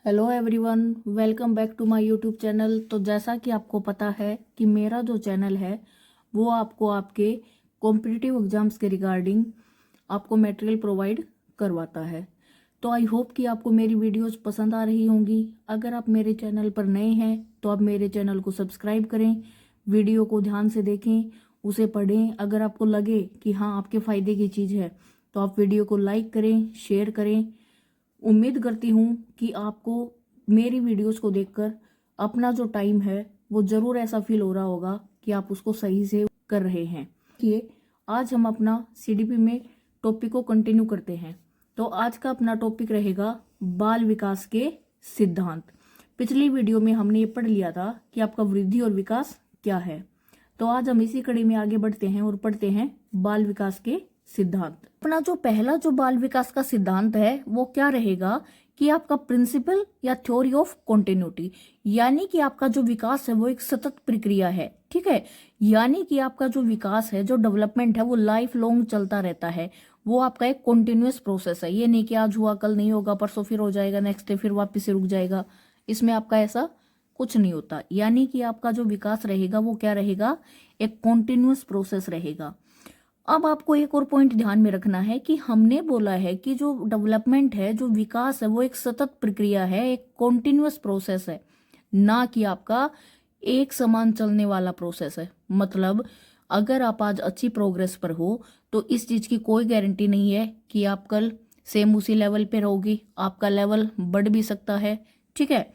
Hello everyone, welcome back to my YouTube channel. तो जैसा कि आपको पता है कि मेरा जो चैनल है वो आपको आपके कॉम्पिटिटिव एग्जाम्स के रिगार्डिंग आपको मटेरियल प्रोवाइड करवाता है। तो आई होप कि आपको मेरी वीडियोस पसंद आ रही होंगी। अगर आप मेरे चैनल पर नए हैं तो आप मेरे चैनल को सब्सक्राइब करें, वीडियो को ध्यान से देखें, उसे पढ़ें। अगर आपको लगे कि हाँ आपके फ़ायदे की चीज़ है तो आप वीडियो को लाइक करें, शेयर करें। उम्मीद करती हूँ कि आपको मेरी वीडियोस को देखकर अपना जो टाइम है वो ज़रूर ऐसा फील हो रहा होगा कि आप उसको सही से कर रहे हैं। ये आज हम अपना सीडीपी में टॉपिक को कंटिन्यू करते हैं। तो आज का अपना टॉपिक रहेगा बाल विकास के सिद्धांत। पिछली वीडियो में हमने ये पढ़ लिया था कि आपका वृद्धि और विकास क्या है। तो आज हम इसी कड़ी में आगे बढ़ते हैं और पढ़ते हैं बाल विकास के सिद्धांत। अपना जो पहला जो बाल विकास का सिद्धांत है वो क्या रहेगा कि आपका प्रिंसिपल या थ्योरी ऑफ कॉन्टिन्यूटी, यानी कि आपका जो विकास है वो एक सतत प्रक्रिया है। ठीक है, यानी कि आपका जो विकास है, जो डेवलपमेंट है वो लाइफ लॉन्ग चलता रहता है। वो आपका एक कॉन्टिन्यूअस प्रोसेस है। ये नहीं कि आज हुआ कल नहीं होगा, परसों फिर हो जाएगा, नेक्स्ट डे फिर वापस से रुक जाएगा। इसमें आपका ऐसा कुछ नहीं होता। यानी कि आपका जो विकास रहेगा वो क्या रहेगा, एक कॉन्टिन्यूअस प्रोसेस रहेगा। अब आपको एक और पॉइंट ध्यान में रखना है कि हमने बोला है कि जो डेवलपमेंट है, जो विकास है वो एक सतत प्रक्रिया है, एक कॉन्टिन्यूअस प्रोसेस है, ना कि आपका एक समान चलने वाला प्रोसेस है। मतलब अगर आप आज अच्छी प्रोग्रेस पर हो तो इस चीज की कोई गारंटी नहीं है कि आप कल सेम उसी लेवल पे रहोगी। आपका लेवल बढ़ भी सकता है। ठीक है,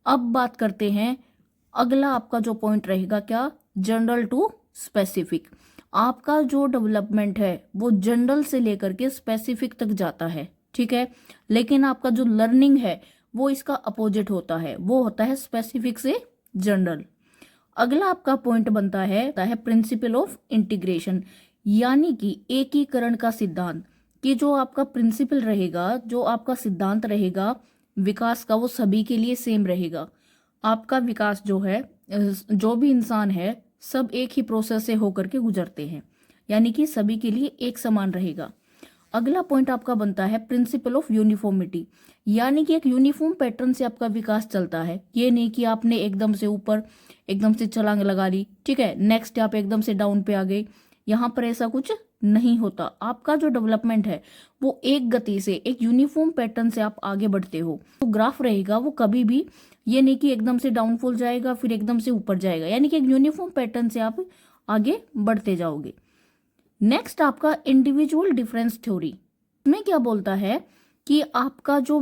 अब बात करते हैं अगला आपका जो पॉइंट रहेगा, क्या, जनरल टू स्पेसिफिक। आपका जो डेवलपमेंट है वो जनरल से लेकर के स्पेसिफिक तक जाता है। ठीक है, लेकिन आपका जो लर्निंग है वो इसका अपोजिट होता है, वो होता है स्पेसिफिक से जनरल। अगला आपका पॉइंट बनता है प्रिंसिपल ऑफ इंटीग्रेशन, यानी कि एकीकरण का सिद्धांत। कि जो आपका प्रिंसिपल रहेगा, जो आपका सिद्धांत रहेगा विकास का, वो सभी के लिए सेम रहेगा। आपका विकास जो है, जो भी इंसान है, सब एक ही प्रोसेस से होकर के गुजरते हैं, यानी कि सभी के लिए एक समान रहेगा। अगला पॉइंट आपका बनता है प्रिंसिपल ऑफ यूनिफॉर्मिटी, यानी कि एक यूनिफॉर्म पैटर्न से आपका विकास चलता है। ये नहीं कि आपने एकदम से ऊपर एकदम से छलांग लगा ली, ठीक है, नेक्स्ट आप एकदम से डाउन पे आ गए। यहाँ पर ऐसा कुछ नहीं होता। आपका जो डेवलपमेंट है वो एक गति से, एक यूनिफॉर्म पैटर्न से आप आगे बढ़ते हो। तो ग्राफ रहेगा वो कभी भी ये नहीं कि एकदम से डाउनफॉल जाएगा फिर एकदम से ऊपर जाएगा, यानी कि एक यूनिफॉर्म पैटर्न से आप आगे बढ़ते जाओगे। नेक्स्ट आपका इंडिविजुअल डिफरेंस थ्योरी में क्या बोलता है कि आपका जो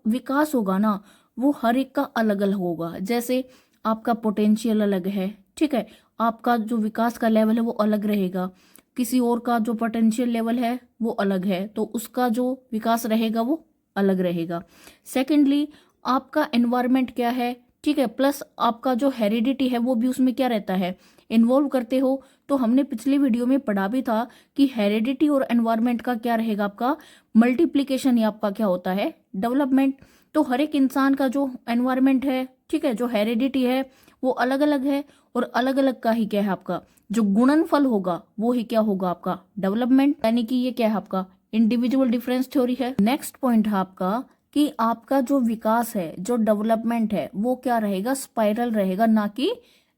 विकास होगा ना वो हर एक का अलग अलग होगा। जैसे आपका पोटेंशियल अलग है, ठीक है, आपका जो विकास का लेवल है वो अलग रहेगा। किसी और का जो पोटेंशियल लेवल है वो अलग है, तो उसका जो विकास रहेगा वो अलग रहेगा। सेकेंडली आपका एनवायरनमेंट क्या है, ठीक है, प्लस आपका जो हेरिडिटी है वो भी उसमें क्या रहता है, इन्वॉल्व करते हो। तो हमने पिछली वीडियो में पढ़ा भी था कि हेरिडिटी और एनवायरनमेंट का क्या रहेगा, आपका मल्टीप्लीकेशन ही आपका क्या होता है, डेवलपमेंट। तो हर एक इंसान का जो एनवायरनमेंट है, ठीक है, जो हेरिडिटी है वो अलग अलग है, और अलग अलग का ही क्या है आपका जो गुणनफल होगा वो ही क्या होगा, आपका डेवलपमेंट। यानी कि ये क्या है, आपका इंडिविजुअल डिफरेंस थ्योरी है। नेक्स्ट पॉइंट है आपका कि आपका जो विकास है, जो डेवलपमेंट है वो क्या रहेगा, स्पाइरल रहेगा, ना कि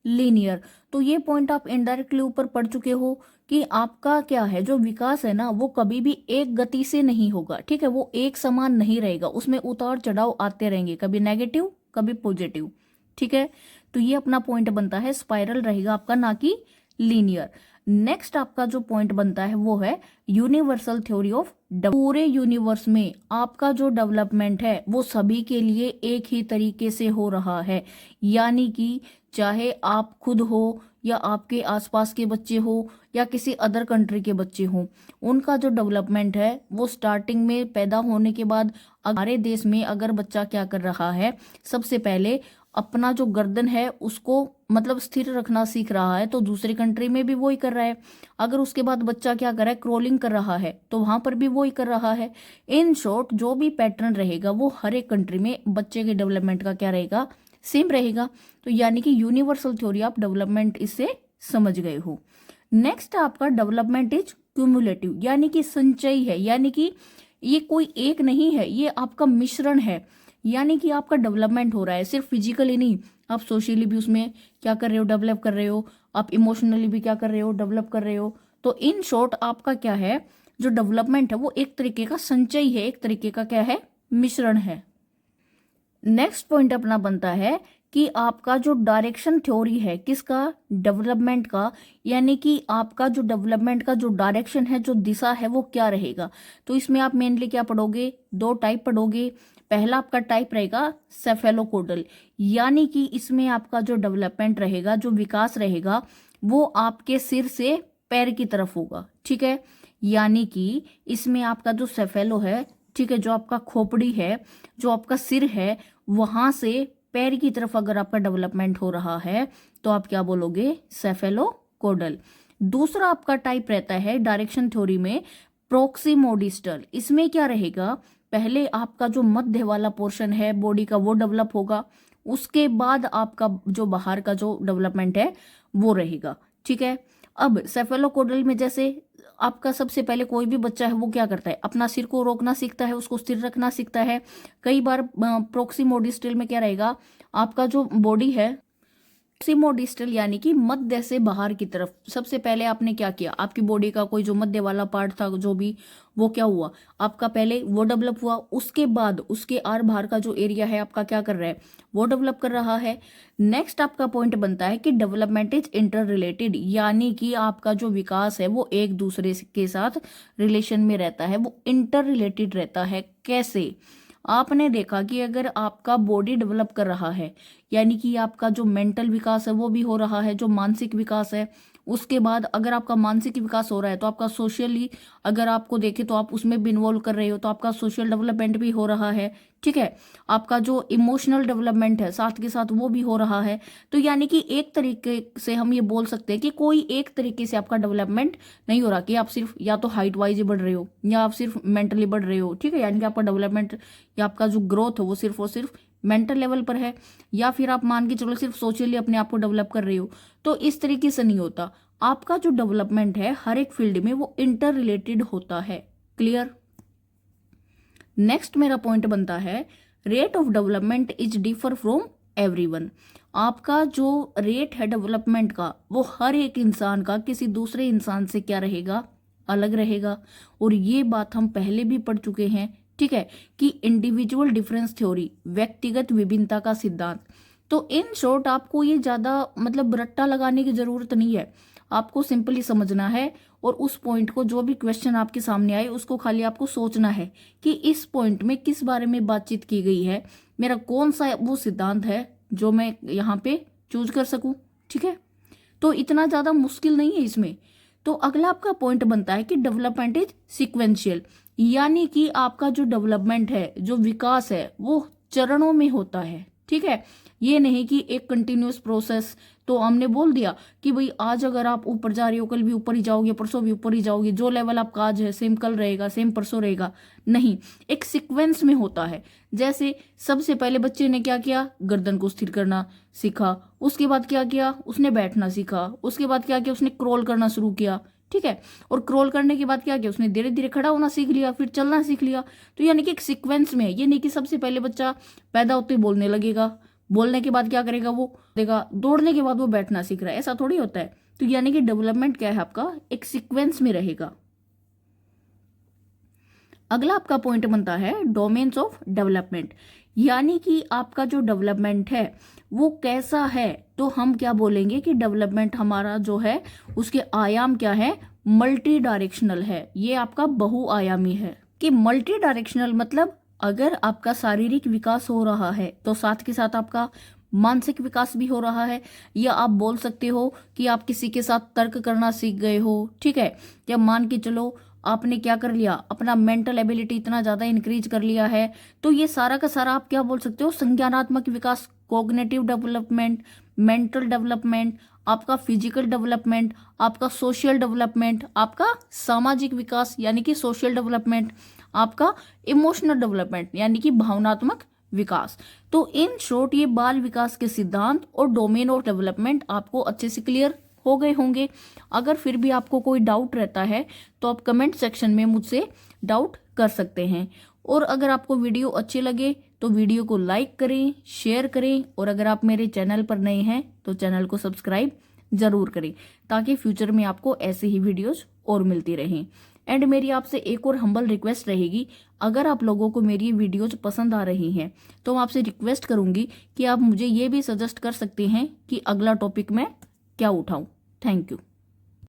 लीनियर। तो ये पॉइंट आप इनडायरेक्टली ऊपर पढ़ चुके हो कि आपका क्या है, जो विकास है ना वो कभी भी एक गति से नहीं होगा। ठीक है, वो एक समान नहीं रहेगा, उसमें उतार चढ़ाव आते रहेंगे, कभी नेगेटिव कभी पॉजिटिव। ठीक है, तो ये अपना पॉइंट बनता है स्पाइरल रहेगा आपका, ना कि लीनियर। नेक्स्ट आपका जो पॉइंट बनता है वो है यूनिवर्सल थ्योरी ऑफ, पूरे यूनिवर्स में आपका जो डेवलपमेंट है वो सभी के लिए एक ही तरीके से हो रहा है। यानी कि चाहे आप खुद हो या आपके आसपास के बच्चे हो या किसी अदर कंट्री के बच्चे हो, उनका जो डेवलपमेंट है वो स्टार्टिंग में पैदा होने के बाद, हमारे देश में अगर बच्चा क्या कर रहा है, सबसे पहले अपना जो गर्दन है उसको मतलब स्थिर रखना सीख रहा है, तो दूसरी कंट्री में भी वही कर रहा है। अगर उसके बाद बच्चा क्या कर रहा है, क्रोलिंग कर रहा है, तो वहां पर भी वही कर रहा है। इन शॉर्ट जो भी पैटर्न रहेगा वो हर एक कंट्री में बच्चे के डेवलपमेंट का क्या रहेगा, सेम रहेगा। तो यानी कि यूनिवर्सल थ्योरी ऑफ डेवलपमेंट इससे समझ गए हो। नेक्स्ट आपका डेवलपमेंट इज क्यूमुलेटिव, यानी कि संचयी है, यानी कि ये कोई एक नहीं है, ये आपका मिश्रण है। यानी कि आपका डेवलपमेंट हो रहा है, सिर्फ फिजिकली नहीं, आप सोशली भी उसमें क्या कर रहे हो, डेवलप कर रहे हो, आप इमोशनली भी क्या कर रहे हो, डेवलप कर रहे हो। तो इन शॉर्ट आपका क्या है, जो डेवलपमेंट है वो एक तरीके का संचय है, एक तरीके का क्या है, मिश्रण है। नेक्स्ट पॉइंट अपना बनता है कि आपका जो डायरेक्शन थ्योरी है किसका, डेवलपमेंट का, यानी कि आपका जो डेवलपमेंट का जो डायरेक्शन है, जो दिशा है, वो क्या रहेगा। तो इसमें आप मेनली क्या पढ़ोगे, दो टाइप पढ़ोगे। पहला आपका टाइप रहेगा सेफेलोकोडल, यानी कि इसमें आपका जो डेवलपमेंट रहेगा, जो विकास रहेगा, वो आपके सिर से पैर की तरफ होगा, ठीक है। यानी कि इसमें आपका जो सेफेलो है, ठीक है, जो आपका खोपड़ी है, जो आपका सिर है, वहां से पैर की तरफ अगर आपका डेवलपमेंट हो रहा है तो आप क्या बोलोगे, सेफेलोकोडल। दूसरा आपका टाइप रहता है डायरेक्शन थ्योरी में प्रोक्सिमोडिस्टल। इसमें क्या रहेगा, पहले आपका जो मध्य वाला पोर्शन है बॉडी का वो डेवलप होगा, उसके बाद आपका जो बाहर का जो डेवलपमेंट है वो रहेगा, ठीक है। अब सेफेलोकोडल में जैसे आपका सबसे पहले कोई भी बच्चा है वो क्या करता है, अपना सिर को रोकना सीखता है, उसको स्थिर रखना सीखता है। कई बार प्रोक्सिमोडिस्टल में क्या रहेगा, आपका जो बॉडी है, प्रोक्सिमोडिस्टल यानी कि मध्य से बाहर की तरफ, सबसे पहले आपने क्या किया, आपकी बॉडी का कोई जो मध्य वाला पार्ट था जो भी, वो क्या हुआ, आपका पहले वो डेवलप हुआ, उसके बाद उसके आर बाहर का जो एरिया है आपका क्या कर रहा है, वो डेवलप कर रहा है। नेक्स्ट आपका पॉइंट बनता है कि डेवलपमेंट इज इंटर रिलेटेड, यानी कि आपका जो विकास है वो एक दूसरे के साथ रिलेशन में रहता है, वो इंटर रिलेटेड रहता है। कैसे, आपने देखा कि अगर आपका बॉडी डेवलप कर रहा है, यानी कि आपका जो मेंटल विकास है वो भी हो रहा है, जो मानसिक विकास है, उसके बाद अगर आपका मानसिक विकास हो रहा है तो आपका सोशली अगर आपको देखे तो आप उसमें भी इन्वॉल्व कर रहे हो, तो आपका सोशल डेवलपमेंट भी हो रहा है, ठीक है। आपका जो इमोशनल डेवलपमेंट है साथ के साथ वो भी हो रहा है। तो यानी कि एक तरीके से हम ये बोल सकते हैं कि कोई एक तरीके से आपका डेवलपमेंट नहीं हो रहा कि आप सिर्फ या तो हाइट वाइज ही बढ़ रहे हो या आप सिर्फ मेंटली बढ़ रहे हो, ठीक है। यानी कि आपका डेवलपमेंट या आपका जो ग्रोथ है वो सिर्फ और सिर्फ मेंटल लेवल पर है, या फिर आप मान के चलो सिर्फ सोशली अपने आप को डेवलप कर रहे हो। तो इस तरीके से नहीं होता, आपका जो डेवलपमेंट है हर एक फील्ड में वो इंटर रिलेटेड होता है। क्लियर। नेक्स्ट मेरा पॉइंट बनता है rate of development is differ from everyone. आपका जो रेट है डेवलपमेंट का वो हर एक इंसान का किसी दूसरे इंसान से क्या रहेगा, अलग रहेगा। और ये बात हम पहले भी पढ़ चुके हैं, ठीक है, कि इंडिविजुअल डिफरेंस थ्योरी, व्यक्तिगत विभिन्नता का सिद्धांत। तो इन शॉर्ट आपको ये ज्यादा मतलब रट्टा लगाने की जरूरत नहीं है, आपको सिंपली समझना है और उस पॉइंट को जो भी क्वेश्चन आपके सामने आए उसको खाली आपको सोचना है कि इस पॉइंट में किस बारे में बातचीत की गई है, मेरा कौन सा वो सिद्धांत है जो मैं यहाँ पे चूज कर सकूं, ठीक है। तो इतना ज्यादा मुश्किल नहीं है इसमें। तो अगला आपका पॉइंट बनता है कि डेवलपमेंट इज सिक्वेंशियल, यानी कि आपका जो डेवलपमेंट है, जो विकास है, वो चरणों में होता है, ठीक है। ये नहीं कि एक कंटिन्यूअस प्रोसेस, तो हमने बोल दिया कि भाई आज अगर आप ऊपर जा रहे हो कल भी ऊपर ही जाओगे, परसों भी ऊपर ही जाओगे, जो लेवल आपका आज है सेम कल रहेगा, सेम परसों रहेगा, नहीं, एक सीक्वेंस में होता है। जैसे सबसे पहले बच्चे ने क्या किया, गर्दन को स्थिर करना सीखा, उसके बाद क्या किया, उसने बैठना सीखा, उसके बाद क्या किया, उसने क्रॉल करना शुरू किया, ठीक है। और क्रॉल करने के बाद क्या किया, उसने धीरे धीरे खड़ा होना सीख लिया, फिर चलना सीख लिया। तो यानी कि एक सीक्वेंस में है, ये नहीं कि सबसे पहले बच्चा पैदा होते ही बोलने लगेगा, बोलने के बाद क्या करेगा, वो देगा, दौड़ने के बाद वो बैठना सीख रहा है, ऐसा थोड़ी होता है। तो यानी कि डेवलपमेंट क्या है आपका, एक सीक्वेंस में रहेगा। अगला आपका पॉइंट बनता है डोमेन्स ऑफ डेवलपमेंट, यानी कि आपका जो डेवलपमेंट है वो कैसा है। तो हम क्या बोलेंगे कि डेवलपमेंट हमारा जो है उसके आयाम क्या है, मल्टी डायरेक्शनल है, ये आपका बहुआयामी है। कि मल्टी डायरेक्शनल मतलब अगर आपका शारीरिक विकास हो रहा है तो साथ के साथ आपका मानसिक विकास भी हो रहा है, या आप बोल सकते हो कि आप किसी के साथ तर्क करना सीख गए हो, ठीक है। या मान के चलो आपने क्या कर लिया, अपना मेंटल एबिलिटी इतना ज्यादा इंक्रीज कर लिया है, तो ये सारा का सारा आप क्या बोल सकते हो, संज्ञानात्मक विकास, कोग्निटिव डेवलपमेंट, मेंटल डेवलपमेंट, आपका फिजिकल डेवलपमेंट, आपका सोशल डेवलपमेंट, आपका सामाजिक विकास यानी कि सोशल डेवलपमेंट, आपका इमोशनल डेवलपमेंट यानी कि भावनात्मक विकास। तो इन शॉर्ट ये बाल विकास के सिद्धांत और डोमेन ऑफ डेवलपमेंट आपको अच्छे से क्लियर हो गए होंगे। अगर फिर भी आपको कोई डाउट रहता है तो आप कमेंट सेक्शन में मुझसे डाउट कर सकते हैं। और अगर आपको वीडियो अच्छी लगे तो वीडियो को लाइक करें, शेयर करें, और अगर आप मेरे चैनल पर नए हैं तो चैनल को सब्सक्राइब जरूर करें, ताकि फ्यूचर में आपको ऐसे ही वीडियोस और मिलती रहें। एंड मेरी आपसे एक और हम्बल रिक्वेस्ट रहेगी, अगर आप लोगों को मेरी वीडियोज पसंद आ रही हैं तो मैं आपसे रिक्वेस्ट करूंगी कि आप मुझे ये भी सजेस्ट कर सकते हैं कि अगला टॉपिक मैं क्या उठाऊं। Thank you.